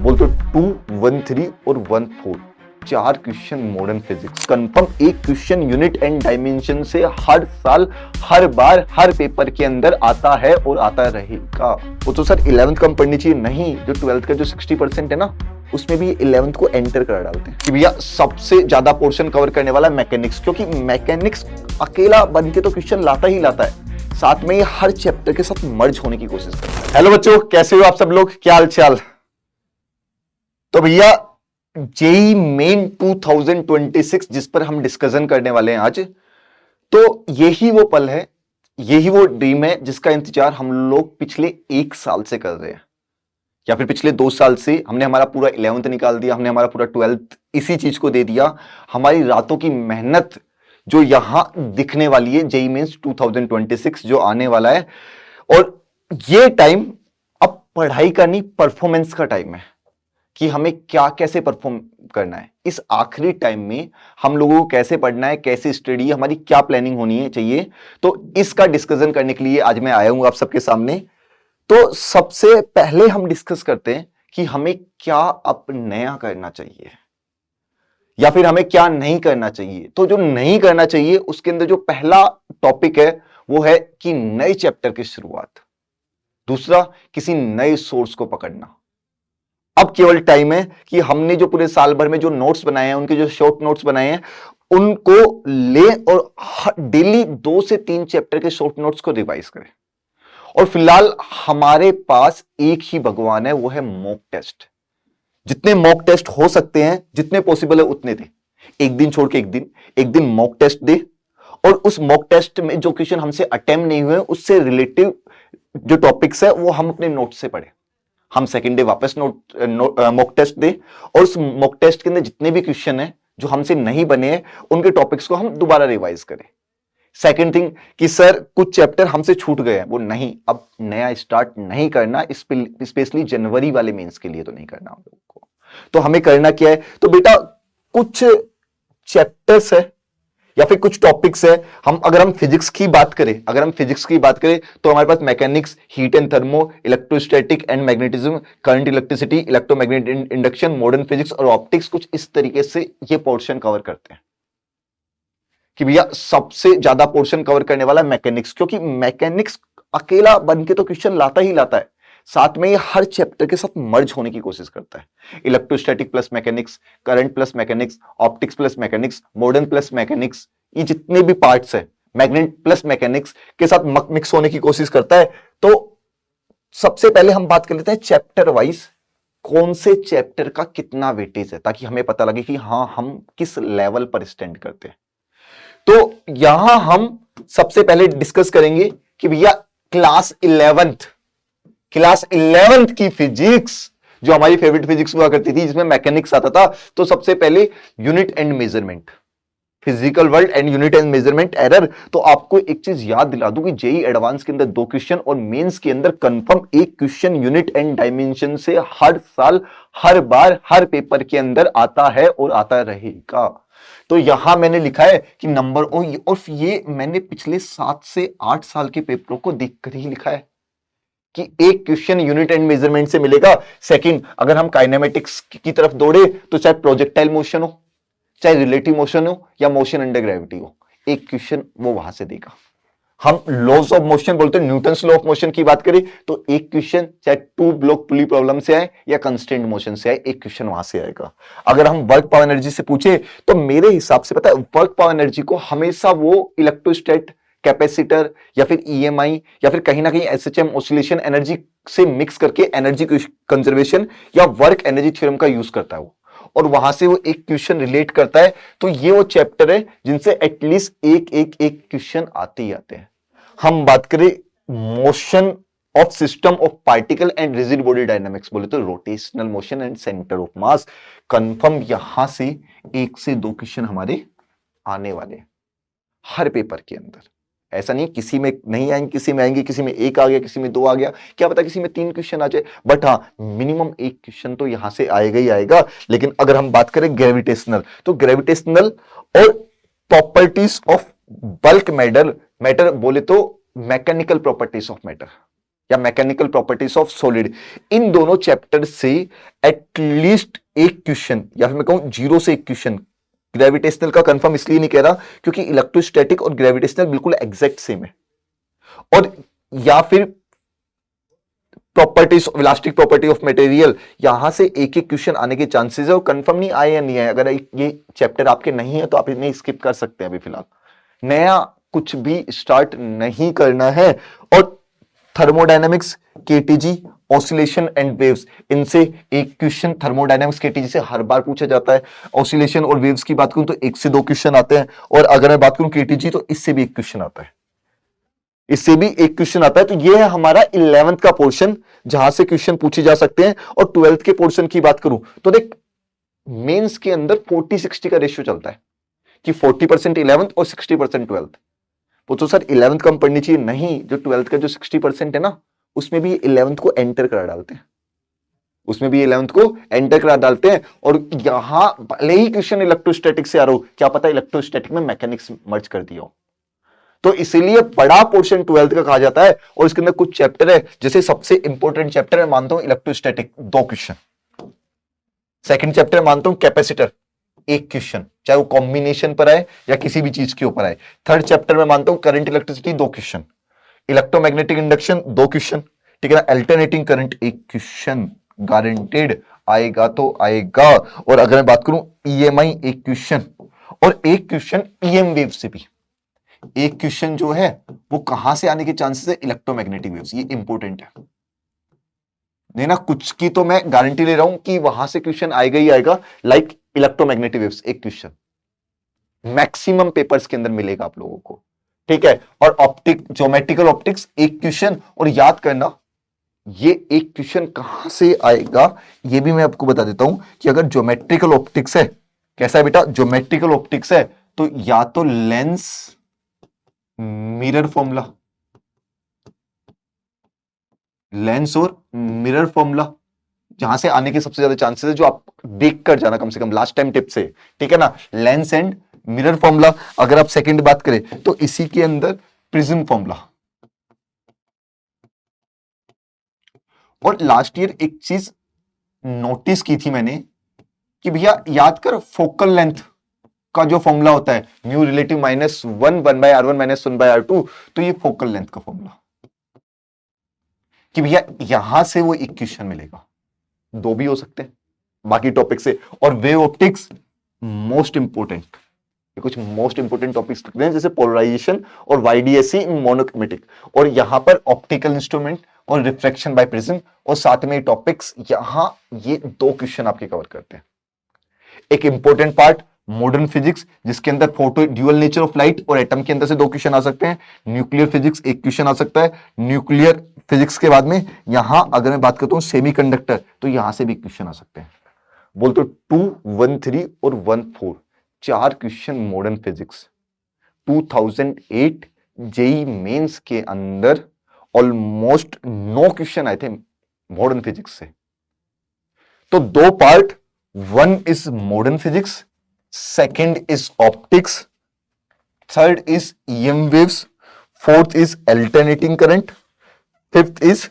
बोल तो 2, 1, 3 और 1, 4 4 क्वेश्चन मॉडर्न फिजिक्स कंफर्म। एक क्वेश्चन यूनिट एंड डायमेंशन से हर साल हर बार हर पेपर के अंदर आता है और आता रहेगा। वो तो सर 11th कम पढ़नी चाहिए, नहीं, जो 12th का जो 60% है ना उसमें भी 11th को एंटर करा डालते हैं कि भैया सबसे ज्यादा पोर्शन कवर करने वाला मैकेनिक्स, क्योंकि मैकेनिक्स अकेला बन के तो क्वेश्चन लाता ही लाता है, साथ में ये हर चैप्टर के साथ मर्ज होने की कोशिश करता है। हेलो बच्चों, कैसे हो आप सब लोग, क्या हाल चाल। तो भैया जेई मेन 2026 जिस पर हम डिस्कशन करने वाले हैं आज, तो यही वो पल है, यही वो ड्रीम है जिसका इंतजार हम लोग पिछले 1 साल से कर रहे हैं, या फिर पिछले 2 साल से। हमने हमारा पूरा 11th निकाल दिया, हमने हमारा पूरा 12th इसी चीज को दे दिया। हमारी रातों की मेहनत जो यहां दिखने वाली है, जेई मेंस 2026 जो आने वाला है, और ये टाइम अब पढ़ाई का नहीं परफॉर्मेंस का टाइम है कि हमें क्या कैसे परफॉर्म करना है। इस आखिरी टाइम में हम लोगों को कैसे पढ़ना है, कैसे स्टडी, हमारी क्या प्लानिंग होनी है चाहिए, तो इसका डिस्कशन करने के लिए आज मैं आया हूं आप सबके सामने। तो सबसे पहले हम डिस्कस करते हैं कि हमें क्या अब नया करना चाहिए या फिर हमें क्या नहीं करना चाहिए। तो जो नहीं करना चाहिए उसके अंदर जो पहला टॉपिक है वो है कि नए चैप्टर की शुरुआत, दूसरा किसी नए सोर्स को पकड़ना। अब केवल टाइम है कि हमने जो पूरे साल भर में जो नोट्स बनाए हैं, उनके जो शॉर्ट नोट्स बनाए हैं, उनको ले और डेली 2 से 3 चैप्टर के शॉर्ट नोट्स को रिवाइज करें। और फिलहाल हमारे पास एक ही भगवान है, वो है मॉक टेस्ट। जितने मॉक टेस्ट हो सकते हैं, जितने पॉसिबल है उतने दे, एक दिन छोड़ के एक दिन मॉक टेस्ट दे, और उस मॉक टेस्ट में जो क्वेश्चन हमसे अटेम्प्ट नहीं हुए उससे रिलेटिव जो टॉपिक्स है वो हम अपने नोट से पढ़े। हम सेकेंड डे वापस मॉक टेस्ट दे, और उस मॉक टेस्ट के अंदर जितने भी क्वेश्चन है जो हमसे नहीं बने हैं उनके टॉपिक्स को हम दोबारा रिवाइज करें। सेकेंड थिंग कि सर कुछ चैप्टर हमसे छूट गए हैं, वो नहीं, अब नया स्टार्ट नहीं करना, स्पेशली जनवरी वाले मेंस के लिए तो नहीं करना हम लोगों को। तो हमें करना क्या है, तो बेटा कुछ चैप्टर्स है या फिर कुछ टॉपिक्स है। अगर हम फिजिक्स की बात करें तो हमारे पास mechanics, heat and thermo, electrostatic and magnetism, current electricity, electromagnetic induction, modern physics और ऑप्टिक्स, कुछ इस तरीके से ये पोर्शन कवर करते हैं कि भैया सबसे ज्यादा पोर्शन कवर करने वाला मैकेनिक्स, क्योंकि मैकेनिक्स अकेला बन के तो क्वेश्चन लाता ही लाता है, साथ में ये हर चैप्टर के साथ मर्ज होने की कोशिश करता है। Electrostatic plus mechanics, current plus mechanics, optics plus mechanics, modern plus mechanics, ये जितने भी पार्ट्स है मैग्नेट प्लस मैकेनिक्स के साथ मिक्स होने की कोशिश करता है। तो सबसे पहले हम बात कर लेते हैं चैप्टर वाइज, कौन से चैप्टर का कितना वेटेज है, ताकि हमें पता लगे कि हां हम किस लेवल पर स्टैंड करते हैं। तो यहां हम सबसे पहले डिस्कस करेंगे कि भैया क्लास 11th की फिजिक्स, जो हमारी फेवरेट फिजिक्स हुआ करती थी जिसमें मैकेनिक्स आता था, तो सबसे पहले unit and measurement, physical world and unit and measurement error. तो आपको एक चीज याद दिला दूं कि जेई एडवांस के अंदर 2 क्वेश्चन और मेंस के अंदर confirm 1 question unit and dimension से हर साल हर बार हर पेपर के अंदर आता है और आता रहेगा। तो यहां मैंने लिखा है कि नंबर, और ये मैंने पिछले 7 से 8 साल के पेपरों को देखकर ही लिखा है कि एक क्वेश्चन यूनिट एंड मेजरमेंट से मिलेगा। सेकंड, अगर हम काइनेमेटिक्स की तरफ दौड़े तो चाहे प्रोजेक्टाइल मोशन हो, चाहे रिलेटिव मोशन हो, या मोशन अंडर ग्रेविटी हो, एक क्वेश्चन वो वहां से देगा। हम लॉज ऑफ मोशन बोलते हैं, न्यूटन्स लॉ ऑफ मोशन की बात करें तो एक क्वेश्चन चाहे 2 ब्लॉक पुली प्रॉब्लम से आए या कंस्ट्रेंट मोशन से आए, एक क्वेश्चन वहां से आएगा। अगर हम वर्क पावर एनर्जी से पूछे तो मेरे हिसाब से पता है, वर्क पावर एनर्जी को हमेशा वो इलेक्ट्रोस्टैट, कैपेसिटर, या फिर ईएमआई, या फिर कहीं ना कहीं एसएचएम ऑसिलेशन एनर्जी से मिक्स करके एनर्जी कंजर्वेशन या वर्क एनर्जी थ्योरम का यूज करता है वो, और वहां से वो एक क्वेश्चन रिलेट करता है। तो ये वो चैप्टर है जिनसे एटलीस्ट एक क्वेश्चन आते ही आते हैं। हम बात करें motion of system of particle and rigid body dynamics, बोले तो rotational motion and centre of mass, confirm यहां से 1 से 2 क्वेश्चन हमारे आने वाले हर पेपर के अंदर। ऐसा नहीं किसी में नहीं आएंगे, किसी में आएंगे, किसी में 1 आ गया, किसी में 2 आ गया, क्या पता किसी में 3 क्वेश्चन आ जाए, बट हाँ मिनिमम 1 क्वेश्चन तो यहां से आएगा ही आएगा। लेकिन अगर हम बात करें ग्रेविटेशनल, तो ग्रेविटेशनल और प्रॉपर्टीज ऑफ बल्क मैटर बोले तो मैकेनिकल प्रॉपर्टीज ऑफ मैटर, या मैकेनिकल प्रॉपर्टीज ऑफ सॉलिड, इन दोनों चैप्टर से एटलीस्ट एक क्वेश्चन, या फिर मैं कहूं 0 से 1 क्वेश्चन, ग्रेविटेशनल का कंफर्म इसलिए नहीं कह रहा क्योंकि इलेक्ट्रोस्टैटिक और ग्रेविटेशनल बिल्कुल एग्जैक्ट सेम है, और या फिर properties, elastic property of material, यहां से एक एक क्वेश्चन आने के चांसेस है, और कंफर्म नहीं आए या नहीं आए। अगर ये चैप्टर आपके नहीं है तो आप इन्हें स्किप कर सकते हैं, अभी फिलहाल नया कुछ भी स्टार्ट नहीं करना है। और thermodynamics, KTG, oscillation and waves, इनसे एक क्वेश्चन थर्मोडायनेमिक्स केटीजी से हर बार पूछा जाता है। ऑसिलेशन और वेव्स की बात करूं तो 1 से 2 क्वेश्चन आते हैं, और अगर मैं बात करूं केटीजी तो इससे भी एक क्वेश्चन आता है, इससे भी एक क्वेश्चन आता है। तो ये है हमारा 11th का पोर्शन जहां से क्वेश्चन पूछे जा सकते हैं। और 12th के पोर्शन की बात करूं तो देख, मेंस के अंदर 40-60 का रेशियो चलता है कि 40% 11th और 60% 12th। तो सर 11th कम पढ़नी चाहिए, नहीं, जो 12th का जो 60% है ना, उसमें भी 11th को एंटर करा डालते हैं, उसमें भी 11th को एंटर करा डालते हैं। और यहां भले ही क्वेश्चन इलेक्ट्रोस्टैटिक से आ रहा हो, क्या पता इलेक्ट्रोस्टैटिक में मैकेनिक्स मर्ज कर दिया हो। तो इसीलिए बड़ा पोर्शन 12th का कहा जाता है, और इसके अंदर कुछ चैप्टर है, जैसे सबसे इंपॉर्टेंट चैप्टर है मानता हूं इलेक्ट्रोस्टैटिक, 2 क्वेश्चन। सेकंड चैप्टर मानता हूं कैपेसिटर, 1 क्वेश्चन, चाहे वो कॉम्बिनेशन पर आए या किसी भी चीज के ऊपर आए। थर्ड चैप्टर में मानता हूं current electricity, 2 question. Electromagnetic induction, 2 question, ठीक है ना। अल्टरनेटिंग करंट, 1 क्वेश्चन गारंटेड आएगा तो आएगा। और अगर मैं बात करूं ईएमआई, 1 क्वेश्चन, और 1 क्वेश्चन ईएम वेव से भी। एक क्वेश्चन जो है वो कहां से आने के चांसेस है, इलेक्ट्रोमैग्नेटिक वेव्स, ये इंपॉर्टेंट है। नहीं ना, कुछ की तो मैं गारंटी ले रहा हूं कि वहां से क्वेश्चन आएगा ही आएगा, like electromagnetic waves, 1 question maximum papers के अंदर मिलेगा आप लोगों को, ठीक है। और ऑप्टिक, ज्योमेट्रिकल ऑप्टिक्स, 1 क्वेश्चन। और याद करना ये 1 क्वेश्चन कहां से आएगा, ये भी मैं आपको बता देता हूं कि अगर ज्योमेट्रिकल ऑप्टिक्स है, कैसा है बेटा, ज्योमेट्रिकल ऑप्टिक्स है, तो या तो लेंस मिरर फॉर्मूला, लेंस और मिरर फॉर्मूला, जहां से आने के सबसे ज्यादा चांसेस है, जो आप देख कर जाना कम से कम लास्ट टाइम टिप से, ठीक है ना। Lens and mirror formula. अगर आप सेकंड बात करें तो इसी के अंदर प्रिज्म फॉर्मूला। और लास्ट ईयर एक चीज नोटिस की थी मैंने कि भैया याद कर, फोकल लेंथ का जो फॉर्मूला होता है, म्यू रिलेटिव -1 1/r1 - 1/r2, तो ये फोकल लेंथ का फॉर्मूला, कि भैया यहां से वो इक्वेशन मिलेगा। 2 भी हो सकते हैं बाकी टॉपिक से। और वेव ऑप्टिक्स मोस्ट इंपोर्टेंट, कुछ मोस्ट इंपोर्टेंट टॉपिक्स लिखते हैं, जैसे पोलराइजेशन और वाईडीएससी इन मोनोक्रोमेटिक, और यहां पर ऑप्टिकल इंस्ट्रूमेंट और रिफ्रैक्शन बाय प्रिज्म, और साथ में टॉपिक्स यहां ये 2 क्वेश्चन आपके कवर करते हैं। एक इंपॉर्टेंट पार्ट मॉडर्न फिजिक्स, जिसके अंदर photo dual nature of light और एटम के अंदर से 2 क्वेश्चन आ सकते हैं। न्यूक्लियर फिजिक्स, 1 क्वेश्चन आ सकता है। न्यूक्लियर फिजिक्स के बाद में यहां अगर मैं बात करता हूं सेमीकंडक्टर, तो यहां से भी क्वेश्चन आ सकते हैं। बोल तो 2, 1, 3 और 1, 4, 4 question modern physics. 2008 JEE mains के अंदर ऑलमोस्ट 9 क्वेश्चन आए थे मॉडर्न फिजिक्स से। तो 2 part, 1 is modern physics, second is optics, third is EM waves, fourth is alternating current, fifth is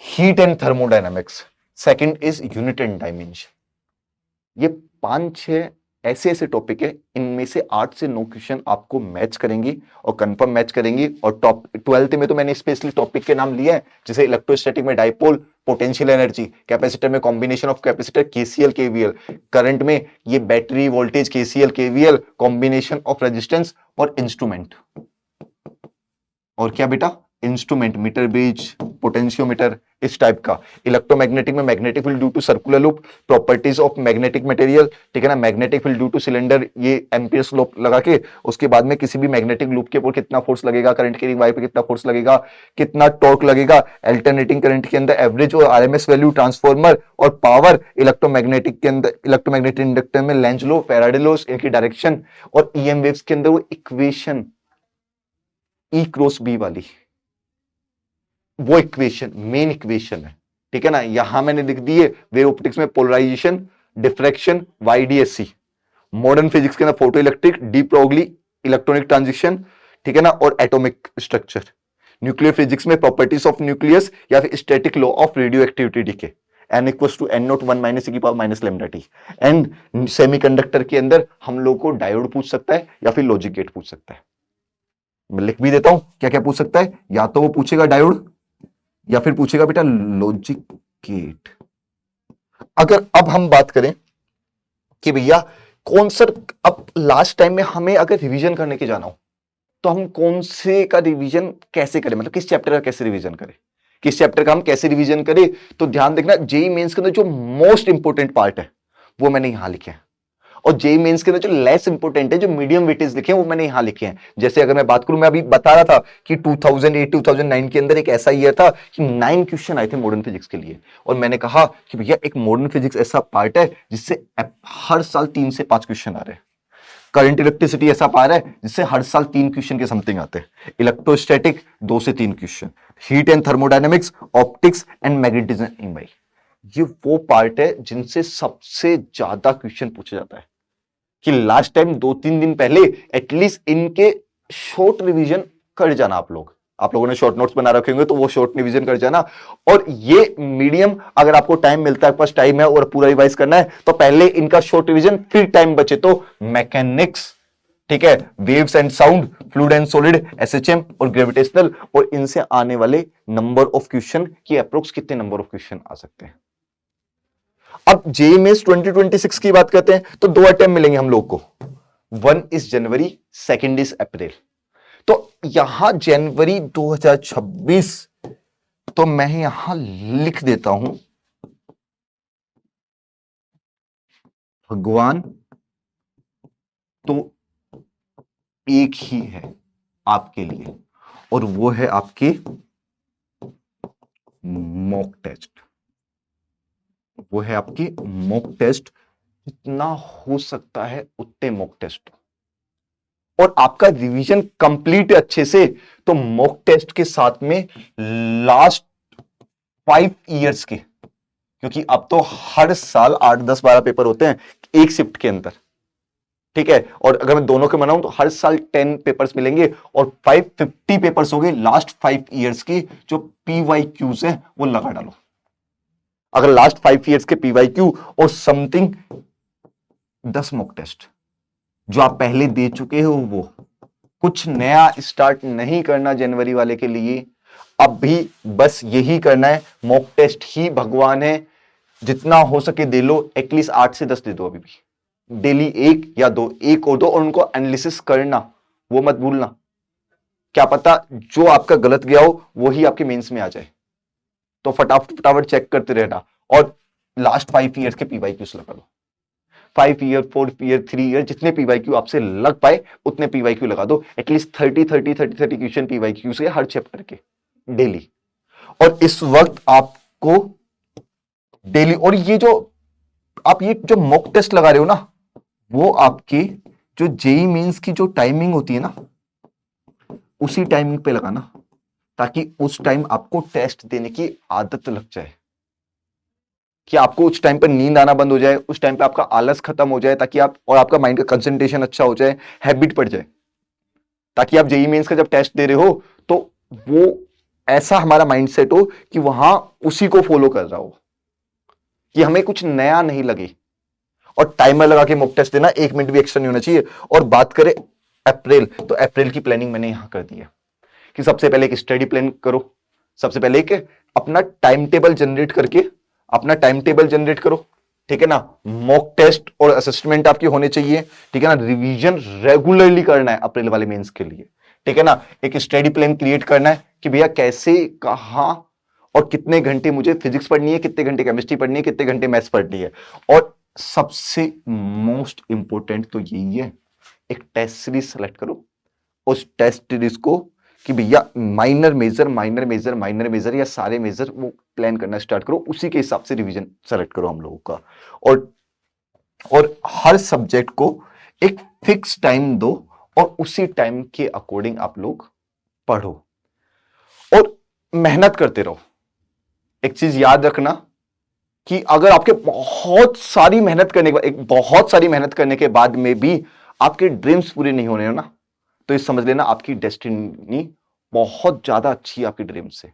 heat and thermodynamics, second is unit and dimension. ये 5-6 ऐसे topic है, इनमें से 8 से 9 क्वेश्चन आपको मैच करेंगे और कंफर्म मैच करेंगे। और टॉप 12th में तो मैंने स्पेशली टॉपिक के नाम लिए हैं, जैसे इलेक्ट्रोस्टैटिक में डाइपोल, पोटेंशियल एनर्जी, कैपेसिटर में combination of capacitor, KCL KVL, current में ये battery voltage, KCL KVL, combination of resistance, और इंस्ट्रूमेंट। और क्या बेटा, इंस्ट्रूमेंट, मीटर ब्रिज, पोटेंशियोमीटर, इस टाइप का। इलेक्ट्रोमैग्नेटिक में magnetic field due to circular loop, properties of magnetic material, ठीक है ना। Magnetic field due to cylinder, ये एम्पियर्स लॉ लगा के, उसके बाद में किसी भी मैग्नेटिक लूप के ऊपर कितना फोर्स लगेगा, करंट की वाई पे कितना फोर्स लगेगा, कितना टॉर्क लगेगा। अल्टरनेटिंग करंट के अंदर एवरेज और आरएमएस वैल्यू, ट्रांसफॉर्मर और पावर। इलेक्ट्रोमैग्नेटिक के अंदर, इलेक्ट्रोमैग्नेटिक इंडक्टर में लेंज लॉ, फैराडे लॉ, इनकी डायरेक्शन। और ईएम वेव्स के अंदर वो इक्वेशन E क्रॉस B वाली, वो इक्वेशन मेन इक्वेशन है, ठीक है ना। यहां मैंने लिख दी है वेव ऑप्टिक्स में polarisation, diffraction, YDSC. Modern physics के अंदर photo electric, de Broglie, electronic transition, ठीक है ना, और एटॉमिक स्ट्रक्चर। न्यूक्लियर फिजिक्स में प्रॉपर्टीज ऑफ न्यूक्लियस या फिर static law of radio activity decay, n equals to n not 1 minus e की power minus lambda T. And semiconductor के अंदर हम लोग को डायोड पूछ सकता है या फिर लॉजिक गेट पूछ सकता है। मैं लिख भी देता हूं क्या क्या पूछ सकता है, या तो वो पूछेगा डायोड या फिर पूछेगा बेटा लॉजिक गेट। अगर अब हम बात करें कि भैया कौन सा, अब लास्ट टाइम में हमें अगर रिवीजन करने के जाना हो तो हम कौन से का रिवीजन कैसे करें, मतलब किस चैप्टर का कैसे रिवीजन करें, किस चैप्टर का हम कैसे रिवीजन करें। तो ध्यान देखना, जेई मेंस के अंदर जो मोस्ट इंपोर्टेंट पार्ट है वो मैंने यहां लिखे हैं, और जेई मेंस के अंदर जो लेस इंपोर्टेंट है, जो मीडियम वेटेज लिखे हैं, वो मैंने यहां लिखे हैं। जैसे अगर मैं बात करूं, मैं अभी बता रहा था कि 2008-2009 के अंदर एक ऐसा ईयर था कि 9 क्वेश्चन आए थे मॉडर्न फिजिक्स के लिए, और मैंने कहा कि भैया एक मॉडर्न फिजिक्स ऐसा पार्ट है जिससे हर साल 3 से 5 क्वेश्चन आ रहे हैं। करंट इलेक्ट्रिसिटी ऐसा पार्ट है जिससे हर साल 3 क्वेश्चन के समथिंग आते हैं। इलेक्ट्रोस्टैटिक 2 से 3 question, heat and thermodynamics, optics and magnetism EMI, ये वो पार्ट है जिनसे सबसे ज्यादा क्वेश्चन पूछा जाता है। कि लास्ट टाइम 2-3 दिन पहले एटलीस्ट इनके शॉर्ट रिवीजन कर जाना। आप लोगों ने शॉर्ट नोट्स बना रखे होंगे तो वो शॉर्ट रिवीजन कर जाना। और ये मीडियम, अगर आपको टाइम मिलता है, पास टाइम है और पूरा रिवाइज करना है, तो पहले इनका शॉर्ट रिवीजन, फिर टाइम बचे तो मैकेनिक्स, ठीक है, waves and sound, fluid and solid, SHM और ग्रेविटेशनल, और इनसे आने वाले नंबर ऑफ क्वेश्चन की अप्रोक्स कितने नंबर ऑफ क्वेश्चन आ सकते हैं। अब जेईई मेंस 2026 की बात करते हैं तो 2 अटेम्प्ट मिलेंगे हम लोग को, 1 इज जनवरी, 2 इज अप्रैल। तो यहां जनवरी 2026, तो मैं यहां लिख देता हूं भगवान तो एक ही है आपके लिए, और वो है आपके मॉक टेस्ट। वो है आपकी मॉक टेस्ट, जितना हो सकता है उतने मॉक टेस्ट, और आपका रिवीजन कंप्लीट अच्छे से। तो मॉक टेस्ट के साथ में लास्ट 5 इयर्स के, क्योंकि अब तो हर साल 8, 10, 12 पेपर होते हैं एक शिफ्ट के अंदर, ठीक है, और अगर मैं दोनों के बनाऊं तो हर साल 10 पेपर्स मिलेंगे और 550 पेपर्स हो गए लास्ट 5 इयर्स की। जो पीवाईक्यूज है वो लगा डालो। अगर लास्ट 5 इयर्स के पीवाईक्यू और समथिंग 10 मॉक टेस्ट जो आप पहले दे चुके हो, वो कुछ नया स्टार्ट नहीं करना जनवरी वाले के लिए। अब भी बस यही करना है, मॉक टेस्ट ही भगवान है, जितना हो सके दे लो, एटलीस्ट 8 से 10 दे दो अभी भी, डेली 1 या 2, 1 और 2, और उनको एनालिसिस करना, वो मत भूलना। क्या पता जो आपका गलत गया हो वही आपके मेंस में आ जाए, तो फटाफट चेक करते रहना। और लास्ट 5 इयर्स के पीवाईक्यूज लगा लो, 5 ईयर, 4 ईयर, 3 ईयर, जितने पीवाईक्यू आपसे लग पाए उतने पीवाईक्यू लगा दो। एटलीस्ट 30 क्वेश्चन पीवाईक्यू से हर चैप्टर के डेली। और इस वक्त आपको डेली, और ये जो मॉक टेस्ट लगा रहे हो ना, वो आपके जो जेईई मेंस की जो टाइमिंग होती है ना, उसी टाइमिंग पे लगाना, ताकि उस टाइम आपको टेस्ट देने की आदत लग जाए, कि आपको उस टाइम पर नींद आना बंद हो जाए, उस टाइम पे आपका आलस खत्म हो जाए, ताकि आप, और आपका माइंड का कंसंट्रेशन अच्छा हो जाए, हैबिट पड़ जाए, ताकि आप जेईई मेंस का जब टेस्ट दे रहे हो तो वो ऐसा हमारा माइंडसेट हो कि वहां उसी को फॉलो कर रहा हो, कि हमें कुछ नया नहीं लगे। और टाइमर लगा के मॉक टेस्ट देना, 1 मिनट भी एक्स्ट्रा नहीं होना चाहिए। और बात करें अप्रैल, तो अप्रैल की प्लानिंग मैंने यहां कर दी है कि सबसे पहले एक स्टडी प्लान करो, सबसे पहले एक अपना टाइम टेबल जनरेट करके, अपना टाइम टेबल जनरेट करो, ठीक है ना। मॉक टेस्ट और असेसमेंट आपकी होने चाहिए, ठीक है ना। रिवीजन रेगुलरली करना है अप्रैल वाले मेंस के लिए, ठीक है ना। एक स्टडी प्लान क्रिएट करना है कि भैया कैसे, कहां और कितने घंटे मुझे फिजिक्स पढ़नी है, कितने घंटे केमिस्ट्री पढ़नी है, कितने घंटे मैथ्स पढ़नी है। और सबसे मोस्ट इंपॉर्टेंट तो यही है, एक टेस्ट सीरीज सेलेक्ट करो, उस टेस्ट सीरीज को कि भैया minor major, minor major, minor major, या सारे मेजर वो प्लान करना स्टार्ट करो, उसी के हिसाब से रिवीजन सेलेक्ट करो हम लोगों का। और हर सब्जेक्ट को एक फिक्स टाइम दो, और उसी टाइम के अकॉर्डिंग आप लोग पढ़ो और मेहनत करते रहो। एक चीज याद रखना कि अगर आपके बहुत सारी मेहनत करने के बाद में भी आपके ड्रीम्स पूरे नहीं हो रहे हो ना, तो ये समझ लेना आपकी डेस्टिनी बहुत ज्यादा अच्छी है आपकी ड्रीम से।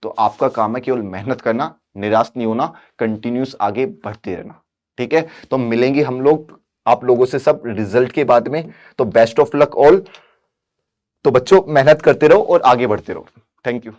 तो आपका काम है केवल मेहनत करना, निराश नहीं होना, कंटिन्यूस आगे बढ़ते रहना। ठीक है, तो मिलेंगे हम लोग आप लोगों से सब रिजल्ट के बाद में। तो बेस्ट ऑफ लक ऑल। तो बच्चों मेहनत करते रहो और आगे बढ़ते रहो। Thank you.